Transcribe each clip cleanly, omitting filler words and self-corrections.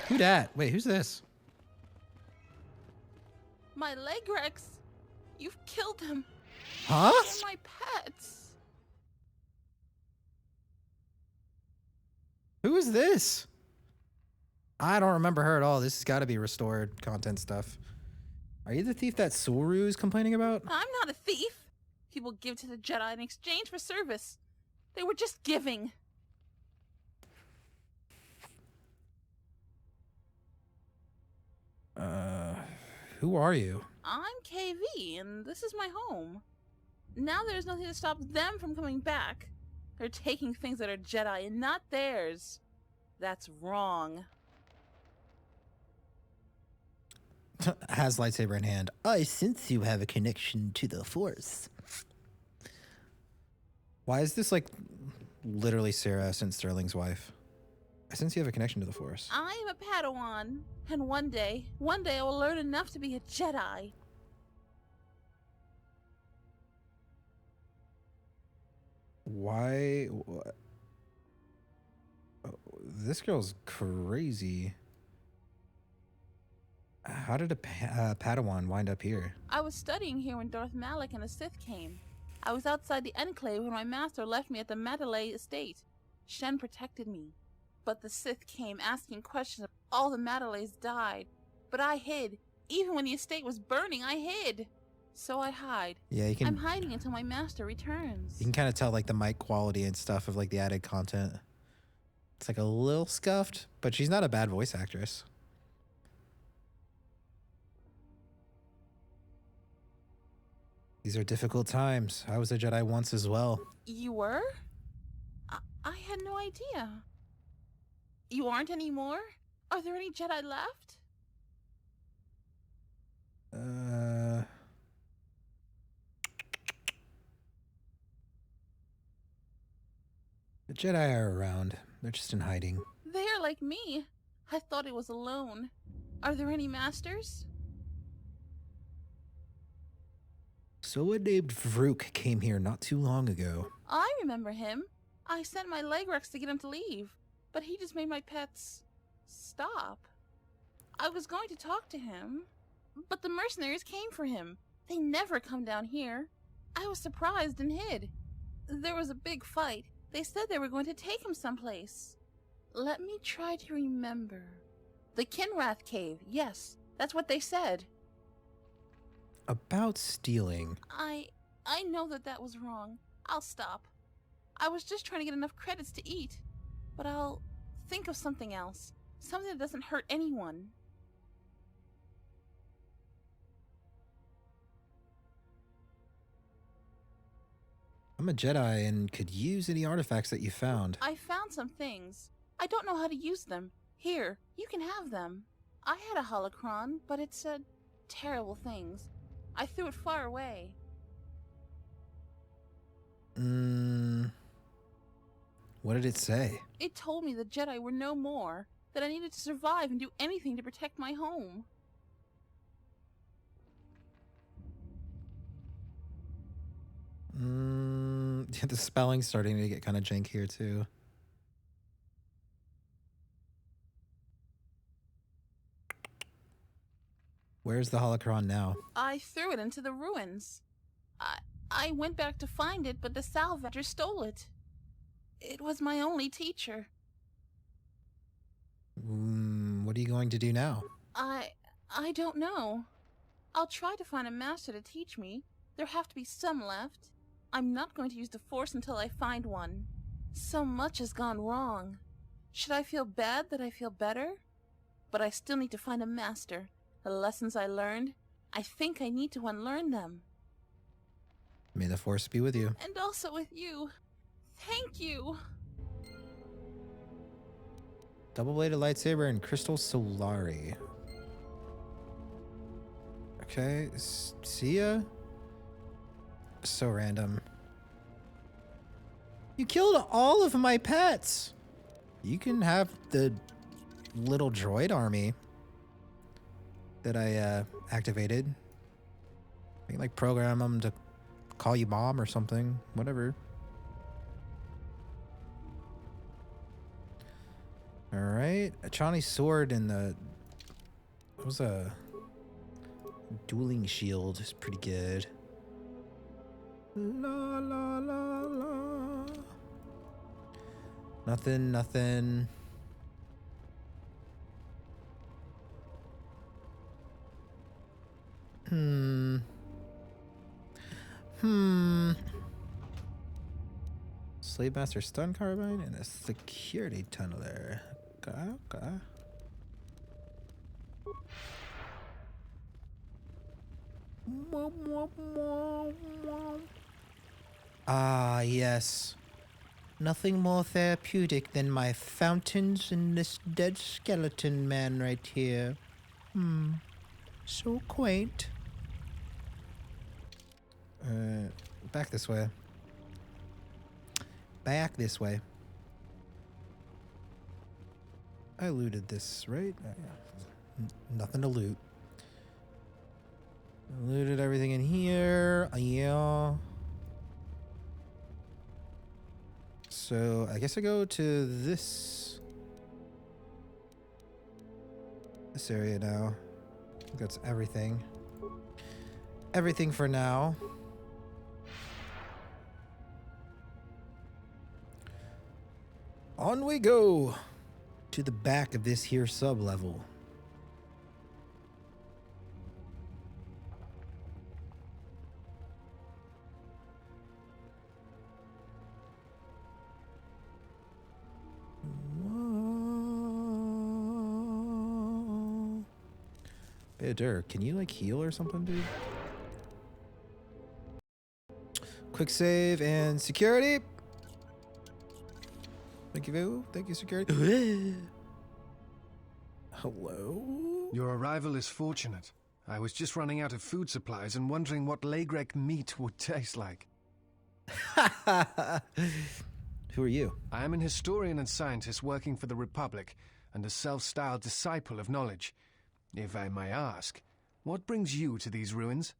Who dat? Wait, who's this? My leg Rex. You've killed him. Huh? They're my pets. Who is this? I don't remember her at all. This has got to be restored content stuff. Are you the thief that Suru is complaining about? I'm not a thief. People give to the Jedi in exchange for service. They were just giving. Who are you? I'm KV, and this is my home. Now there's nothing to stop them from coming back. They're taking things that are Jedi and not theirs. That's wrong. Has lightsaber in hand. I sense you have a connection to the Force. Why is this like literally Sarah since Sterling's wife? I sense you have a connection to the Force. I'm a Padawan, and one day I will learn enough to be a Jedi. Why? This girl's crazy. How did a Padawan wind up here? I was studying here when Darth Malak and the Sith came. I was outside the Enclave when my master left me at the Matalay estate. Shen protected me. But the Sith came asking questions. All the Matalays died. But I hid. Even when the estate was burning, I hid. So I hide. Yeah, you can. I'm hiding until my master returns. You can kind of tell like the mic quality and stuff of like the added content. It's like a little scuffed, but she's not a bad voice actress. These are difficult times. I was a Jedi once as well. You were? I had no idea. You aren't anymore? Are there any Jedi left? The Jedi are around. They're just in hiding. They're like me. I thought it was alone. Are there any masters? Someone named Vrook came here not too long ago. I remember him. I sent my leg Rex to get him to leave, but he just made my pets stop. I was going to talk to him, but the mercenaries came for him. They never come down here. I was surprised and hid. There was a big fight. They said they were going to take him someplace. Let me try to remember. The Kinrath Cave, yes, that's what they said. About stealing. I know that was wrong. I'll stop. I was just trying to get enough credits to eat. But I'll think of something else. Something that doesn't hurt anyone. I'm a Jedi and could use any artifacts that you found. I found some things. I don't know how to use them. Here, you can have them. I had a holocron, but it said terrible things. I threw it far away. What did it say? It told me the Jedi were no more, that I needed to survive and do anything to protect my home. The spelling's starting to get kind of jank here too. Where's the holocron now? I threw it into the ruins. I went back to find it, but the salvager stole it. It was my only teacher. What are you going to do now? I don't know. I'll try to find a master to teach me. There have to be some left. I'm not going to use the Force until I find one. So much has gone wrong. Should I feel bad that I feel better? But I still need to find a master. The lessons I learned, I think I need to unlearn them. May the Force be with you. And also with you. Thank you. Double-bladed lightsaber and crystal solari. Okay, see ya? So random. You killed all of my pets! You can have the little droid army that I activated. I can like program them to call you mom or something. Whatever. Alright. right? A Chani's sword and the... What was a... dueling shield is pretty good. La la la la. Nothing, nothing. Slave Master stun carbine and a security tunneler. Okay. Ah, yes. Nothing more therapeutic than my fountains and this dead skeleton man right here. So quaint. Back this way. Back this way. I looted this, right? Nothing to loot. I looted everything in here. Yeah. So I guess I go to this area now. I think that's everything. Everything for now. On we go to the back of this here sub-level. Bader, can you like heal or something, dude? Quick save and security. Thank you, security. Hello? Your arrival is fortunate. I was just running out of food supplies and wondering what Lagrek meat would taste like. Who are you? I am an historian and scientist working for the Republic and a self-styled disciple of knowledge. If I may ask, what brings you to these ruins?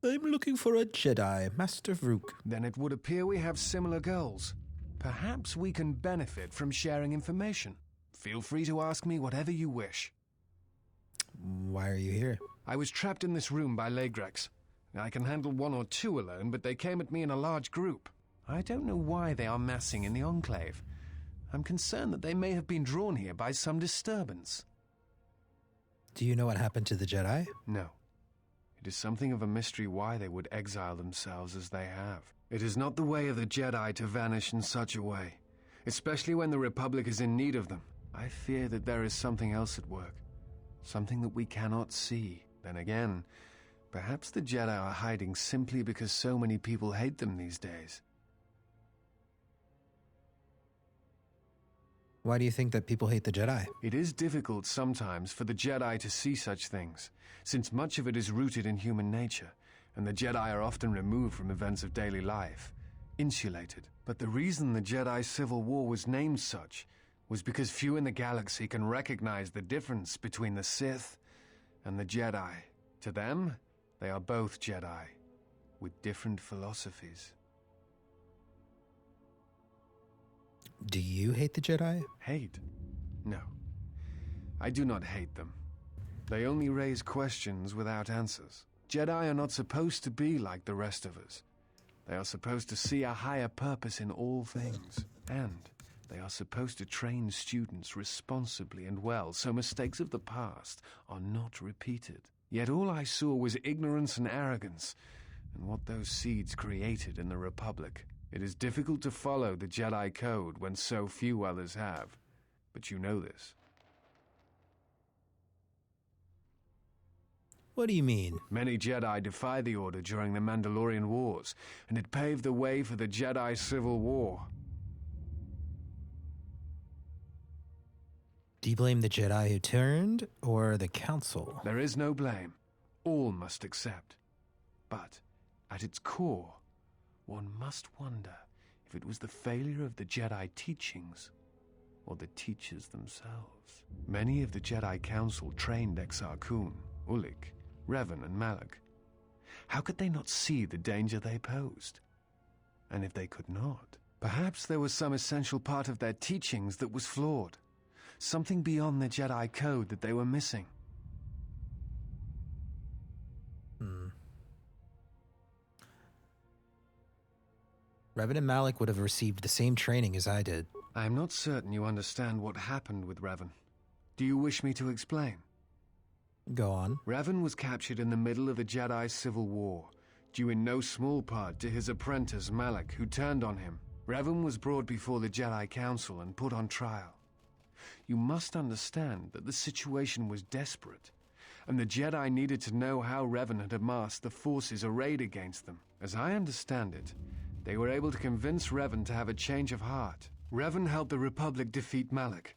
I'm looking for a Jedi, Master Vrook. Then it would appear we have similar goals. Perhaps we can benefit from sharing information. Feel free to ask me whatever you wish. Why are you here? I was trapped in this room by Lagreks. I can handle one or two alone, but they came at me in a large group. I don't know why they are massing in the Enclave. I'm concerned that they may have been drawn here by some disturbance. Do you know what happened to the Jedi? No. It is something of a mystery why they would exile themselves as they have. It is not the way of the Jedi to vanish in such a way, especially when the Republic is in need of them. I fear that there is something else at work, something that we cannot see. Then again, perhaps the Jedi are hiding simply because so many people hate them these days. Why do you think that people hate the Jedi? It is difficult sometimes for the Jedi to see such things, since much of it is rooted in human nature, and the Jedi are often removed from events of daily life, insulated. But the reason the Jedi Civil War was named such was because few in the galaxy can recognize the difference between the Sith and the Jedi. To them, they are both Jedi, with different philosophies. Do you hate the Jedi? Hate? No. I do not hate them. They only raise questions without answers. Jedi are not supposed to be like the rest of us. They are supposed to see a higher purpose in all things. And they are supposed to train students responsibly and well, so mistakes of the past are not repeated. Yet all I saw was ignorance and arrogance, and what those seeds created in the Republic. It is difficult to follow the Jedi Code when so few others have. But you know this. What do you mean? Many Jedi defied the Order during the Mandalorian Wars, and it paved the way for the Jedi Civil War. Do you blame the Jedi who turned, or the Council? There is no blame. All must accept. But, at its core, one must wonder if it was the failure of the Jedi teachings or the teachers themselves. Many of the Jedi Council trained Exar Kun, Ulik, Revan, and Malak. How could they not see the danger they posed? And if they could not, Perhaps there was some essential part of their teachings that was flawed. Something beyond the Jedi code that they were missing. Revan and Malik would have received the same training as I did. I am not certain you understand what happened with Revan. Do you wish me to explain? Go on. Revan was captured in the middle of the Jedi Civil War, due in no small part to his apprentice Malik, who turned on him. Revan was brought before the Jedi Council and put on trial. You must understand that the situation was desperate, and the Jedi needed to know how Revan had amassed the forces arrayed against them. As I understand it, they were able to convince Revan to have a change of heart. Revan helped the Republic defeat Malik.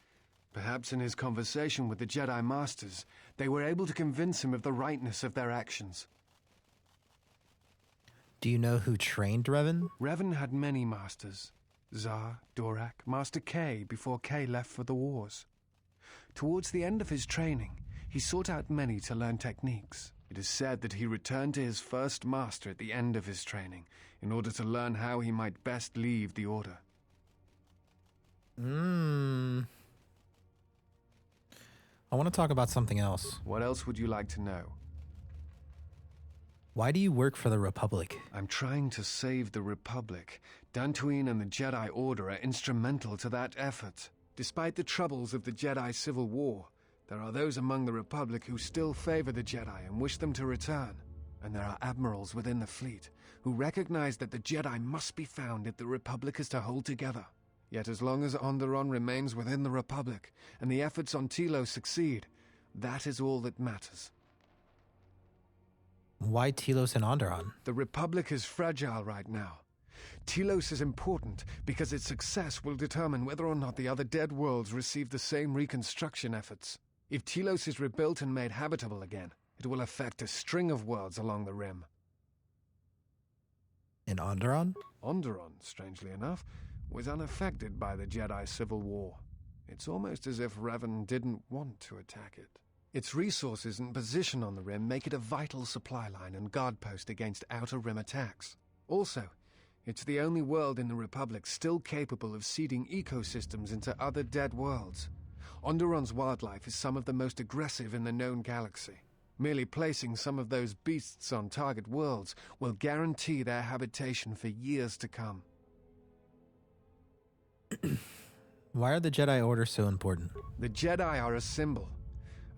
Perhaps in his conversation with the Jedi Masters, they were able to convince him of the rightness of their actions. Do you know who trained Revan? Revan had many masters. Zar, Dorak, Master K before K left for the wars. Towards the end of his training, he sought out many to learn techniques. It is said that he returned to his first master at the end of his training in order to learn how he might best leave the Order. I want to talk about something else. What else would you like to know? Why do you work for the Republic? I'm trying to save the Republic. Dantooine and the Jedi Order are instrumental to that effort. Despite the troubles of the Jedi Civil War, there are those among the Republic who still favor the Jedi and wish them to return. And there are admirals within the fleet who recognize that the Jedi must be found if the Republic is to hold together. Yet as long as Onderon remains within the Republic and the efforts on Telos succeed, that is all that matters. Why Telos and Onderon? The Republic is fragile right now. Telos is important because its success will determine whether or not the other dead worlds receive the same reconstruction efforts. If Telos is rebuilt and made habitable again, it will affect a string of worlds along the rim. And Onderon? Onderon, strangely enough, was unaffected by the Jedi Civil War. It's almost as if Revan didn't want to attack it. Its resources and position on the rim make it a vital supply line and guard post against outer rim attacks. Also, it's the only world in the Republic still capable of seeding ecosystems into other dead worlds. Onderon's wildlife is some of the most aggressive in the known galaxy. Merely placing some of those beasts on target worlds will guarantee their habitation for years to come. Why are the Jedi Order so important? The Jedi are a symbol.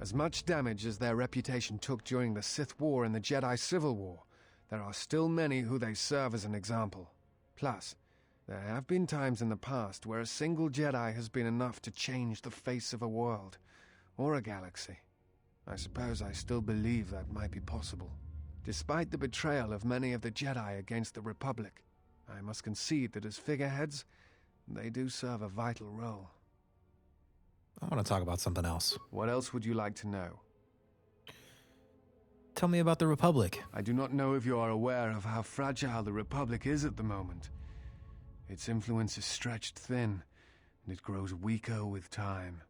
As much damage as their reputation took during the Sith War and the Jedi Civil War, there are still many who they serve as an example. Plus, there have been times in the past where a single Jedi has been enough to change the face of a world, or a galaxy. I suppose I still believe that might be possible. Despite the betrayal of many of the Jedi against the Republic, I must concede that as figureheads, they do serve a vital role. I want to talk about something else. What else would you like to know? Tell me about the Republic. I do not know if you are aware of how fragile the Republic is at the moment. Its influence is stretched thin, and it grows weaker with time.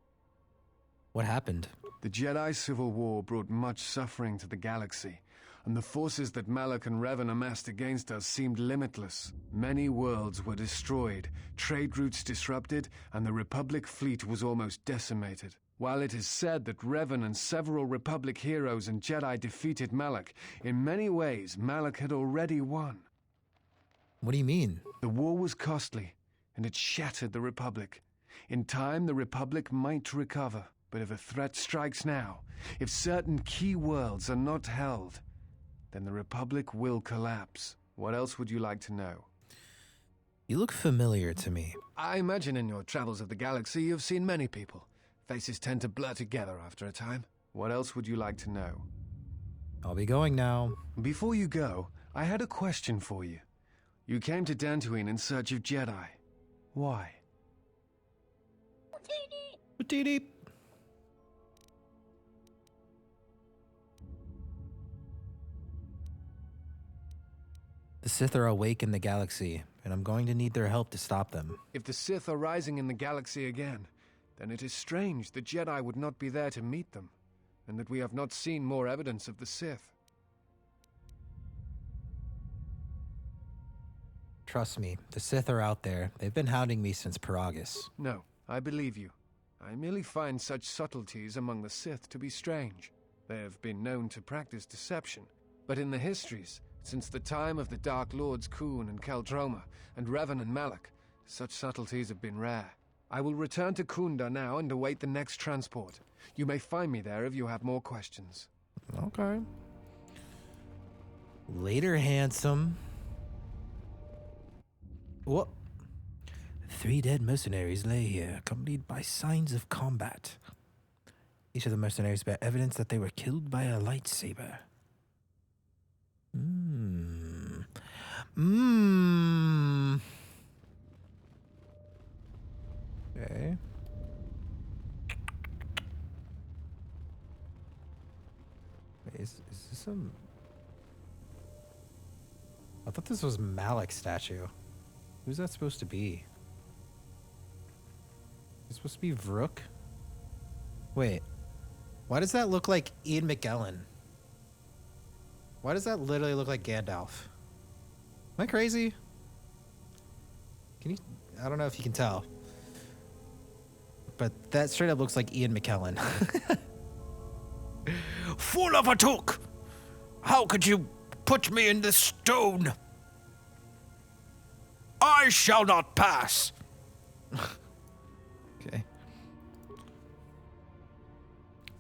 What happened? The Jedi Civil War brought much suffering to the galaxy, and the forces that Malak and Revan amassed against us seemed limitless. Many worlds were destroyed, trade routes disrupted, and the Republic fleet was almost decimated. While it is said that Revan and several Republic heroes and Jedi defeated Malak, in many ways Malak had already won. What do you mean? The war was costly, and it shattered the Republic. In time, the Republic might recover, but if a threat strikes now, if certain key worlds are not held, then the Republic will collapse. What else would you like to know? You look familiar to me. I imagine in your travels of the galaxy you've seen many people. Faces tend to blur together after a time. What else would you like to know? I'll be going now. Before you go, I had a question for you. You came to Dantooine in search of Jedi. Why? Deep. The Sith are awake in the galaxy, and I'm going to need their help to stop them. If the Sith are rising in the galaxy again, then it is strange the Jedi would not be there to meet them, and that we have not seen more evidence of the Sith. Trust me, the Sith are out there. They've been hounding me since Paragus. No, I believe you. I merely find such subtleties among the Sith to be strange. They have been known to practice deception, but in the histories, since the time of the Dark Lords Khun and Keldroma, and Revan and Malak, such subtleties have been rare. I will return to Kunda now and await the next transport. You may find me there if you have more questions. Okay. Later, handsome. What? 3 dead mercenaries lay here, accompanied by signs of combat. Each of the mercenaries bear evidence that they were killed by a lightsaber. Okay. Wait, is this some... I thought this was Malak's statue. Who's that supposed to be? Is it supposed to be Vrook? Wait. Why does that look like Ian McKellen? Why does that literally look like Gandalf? Am I crazy? Can you... I don't know if you can tell. But that straight up looks like Ian McKellen. Full of a took! How could you put me in this stone? I shall not pass! Okay.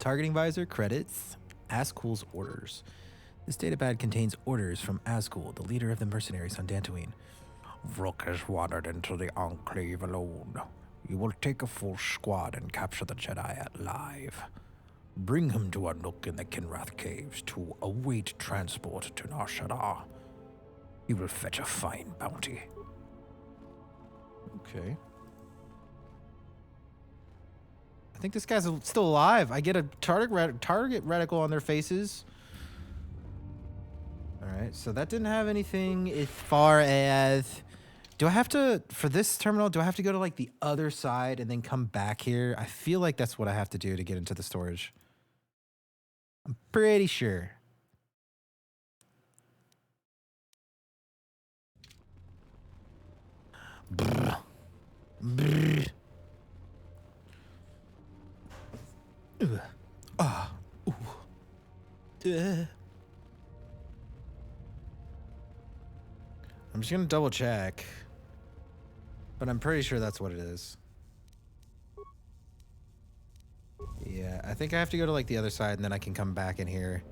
Targeting visor credits Azkul's orders. This datapad contains orders from Azkul, the leader of the mercenaries on Dantooine. Vrook has wandered into the Enclave alone. You will take a full squad and capture the Jedi alive. Bring him to a nook in the Kinrath Caves to await transport to Nar Shaddaa. He will fetch a fine bounty. Okay. I think this guy's still alive. I get a target reticle on their faces. Alright, so that didn't have anything as far as... Do I have to, for this terminal, do I have to go to like the other side and then come back here? I feel like that's what I have to do to get into the storage. I'm pretty sure. Brr. Brr. Ah. Ooh. I'm just gonna double check. But I'm pretty sure that's what it is. Yeah, I think I have to go to like the other side and then I can come back in here.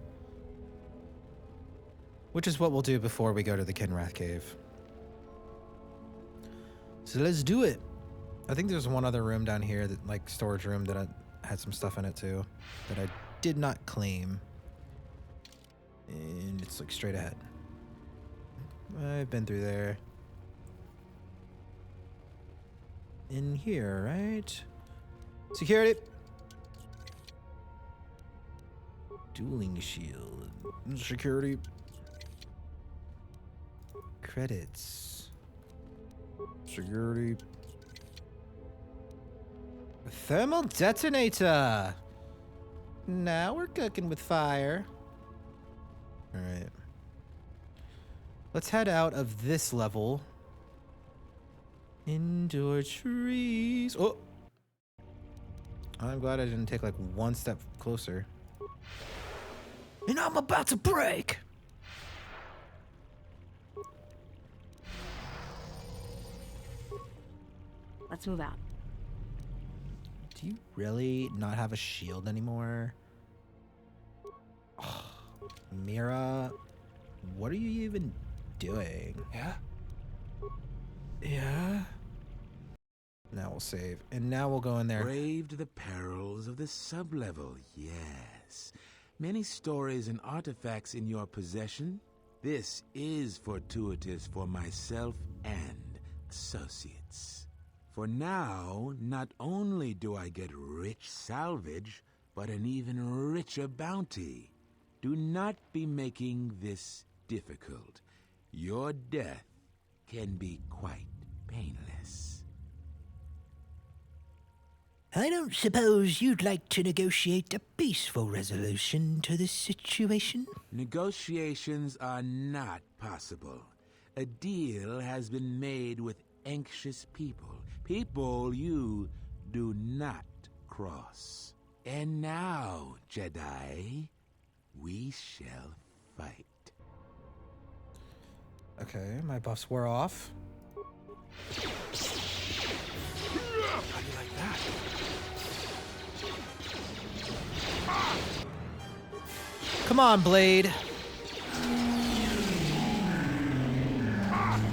Which is what we'll do before we go to the Kinrath Cave. So let's do it. I think there's one other room down here, that like storage room that had some stuff in it too, that I did not claim. And it's like straight ahead. I've been through there. In here, right? Security. Dueling shield. Security. Credits. Security. Thermal detonator. Now we're cooking with fire. All right. Let's head out of this level. Indoor trees. Oh! I'm glad I didn't take like one step closer. And I'm about to break! Let's move out. Do you really not have a shield anymore? Oh, Mira, what are you even doing? Yeah? Yeah? Now we'll save. And now we'll go in there. Braved the perils of the sublevel, yes. Many stories and artifacts in your possession. This is fortuitous for myself and associates. For now, not only do I get rich salvage, but an even richer bounty. Do not be making this difficult. Your death can be quite painless. I don't suppose you'd like to negotiate a peaceful resolution to this situation? Negotiations are not possible. A deal has been made with anxious people. People you do not cross. And now, Jedi, we shall fight. Okay, my buffs wore off. How do you like that? Come on, Blade.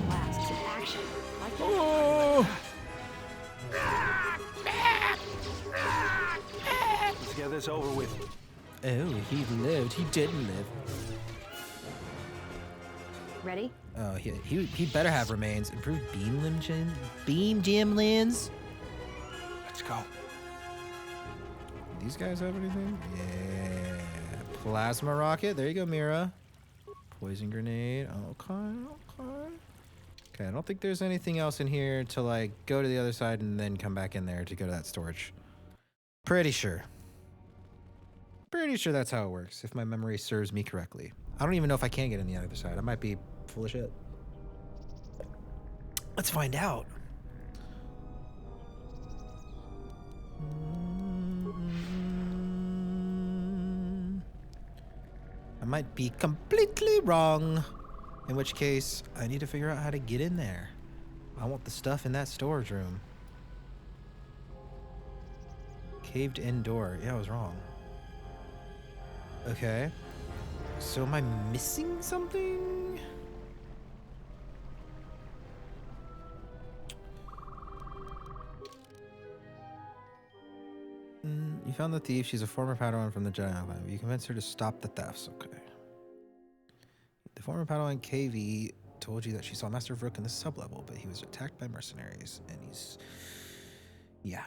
Blasts in action. Like that. Oh! Let's get this over with. Oh, he lived. He didn't live. Ready? Oh, he better have remains. Improved beam gem lens. Let's go. These guys have anything? Yeah. Plasma rocket. There you go, Mira. Poison grenade. Okay, I don't think there's anything else in here to like go to the other side and then come back in there to go to that storage. Pretty sure. Pretty sure that's how it works, if my memory serves me correctly. I don't even know if I can get in the other side. I might be full of shit. Let's find out. I might be completely wrong. In which case, I need to figure out how to get in there. I want the stuff in that storage room. Caved in door. Yeah, I was wrong. Okay. So am I missing something? You found the thief. She's a former Padawan from the Jedi Academy. You convinced her to stop the thefts. Okay. The former Padawan KV told you that she saw Master Vrook in the sublevel, but he was attacked by mercenaries, and he's... Yeah.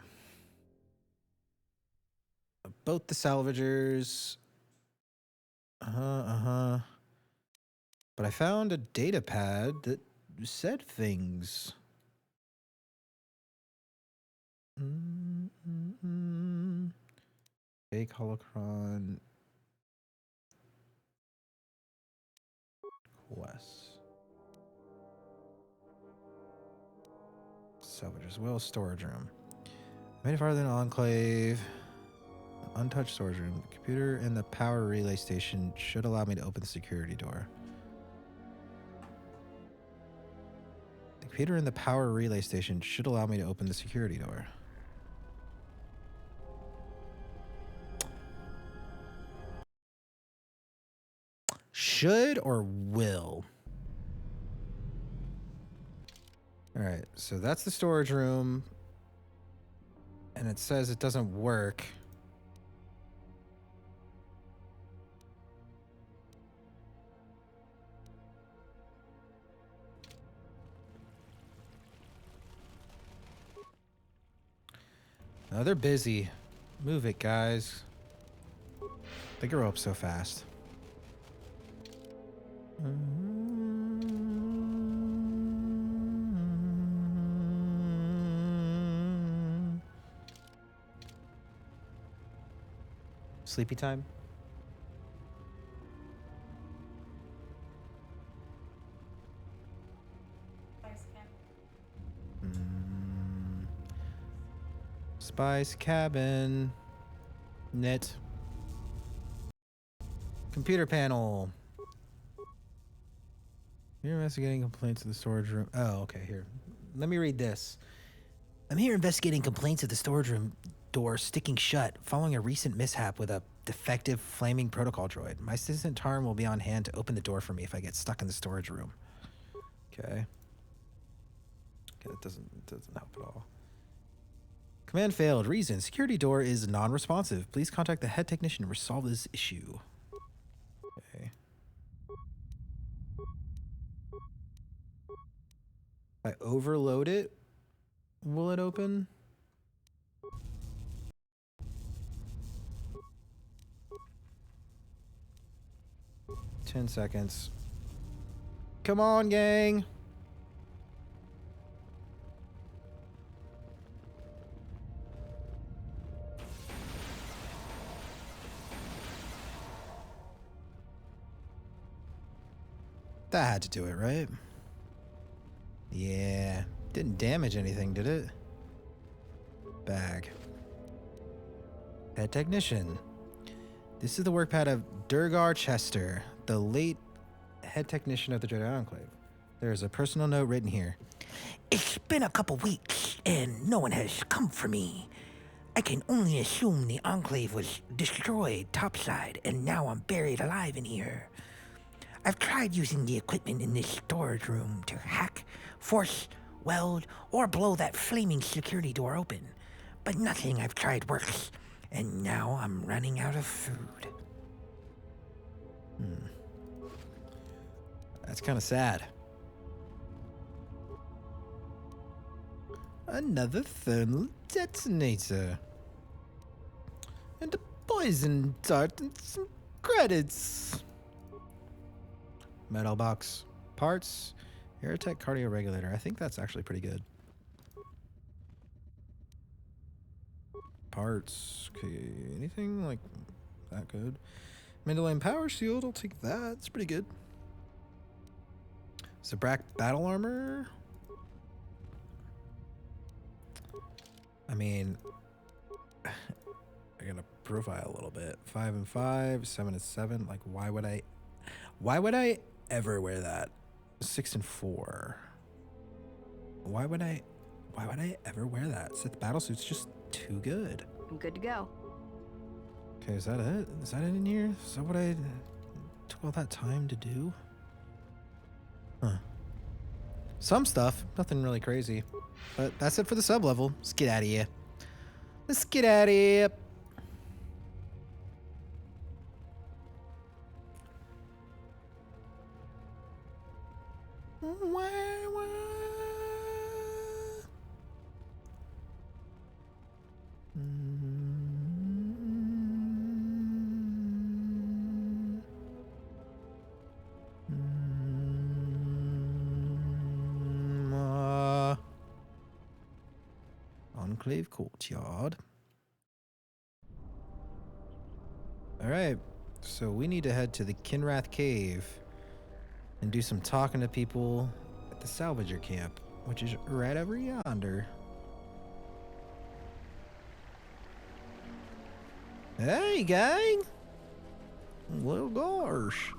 Both the salvagers... But I found a data pad that said things. Fake holocron quest. Salvagers will storage room. Made it farther than Enclave. Untouched storage room. The computer in the power relay station should allow me to open the security door. The computer in the power relay station should allow me to open the security door. Should or will? All right, so that's the storage room. And it says it doesn't work. Oh, they're busy. Move it, guys. They grow up so fast. Sleepy time? Spice cabin. Knit. Computer panel. You're investigating complaints of the storage room. Oh, okay, here. Let me read this. I'm here investigating complaints of the storage room door sticking shut following a recent mishap with a defective flaming protocol droid. My assistant Tarn will be on hand to open the door for me if I get stuck in the storage room. Okay. Okay, that doesn't help at all. Command failed. Reason: security door is non-responsive. Please contact the head technician to resolve this issue. Okay. If I overload it, will it open? Ten seconds. Come on, gang. That had to do it, right? Yeah. Didn't damage anything, did it? Bag. Head technician. This is the work pad of Durgar Chester, the late head technician of the Jedi Enclave. There is a personal note written here. It's been a couple weeks, and no one has come for me. I can only assume the Enclave was destroyed topside, and now I'm buried alive in here. I've tried using the equipment in this storage room to hack, force, weld, or blow that flaming security door open, but nothing I've tried works, and now I'm running out of food. That's kind of sad. Another thermal detonator. And a poison dart and some credits. Metal box. Parts. Airtech cardio regulator. I think that's actually pretty good. Parts. Okay, anything like that good? Mandalorian power shield. I'll take that. It's pretty good. Zabrak battle armor. I mean, I'm gonna profile a little bit. 5 and 5, 7 and 7. Like, why would I ever wear that? 6 and 4. Why would I ever wear that? Sith battle suit's just too good. I'm good to go. Okay, is that it? Is that it in here? Is that what I took all that time to do? Huh. Some stuff, nothing really crazy. But that's it for the sub level. Let's get out of here. Let's get out of here. Enclave Courtyard. Alright, so we need to head to the Kinrath Cave and do some talking to people at the salvager camp, which is right over yonder. Hey, gang! Well, gosh.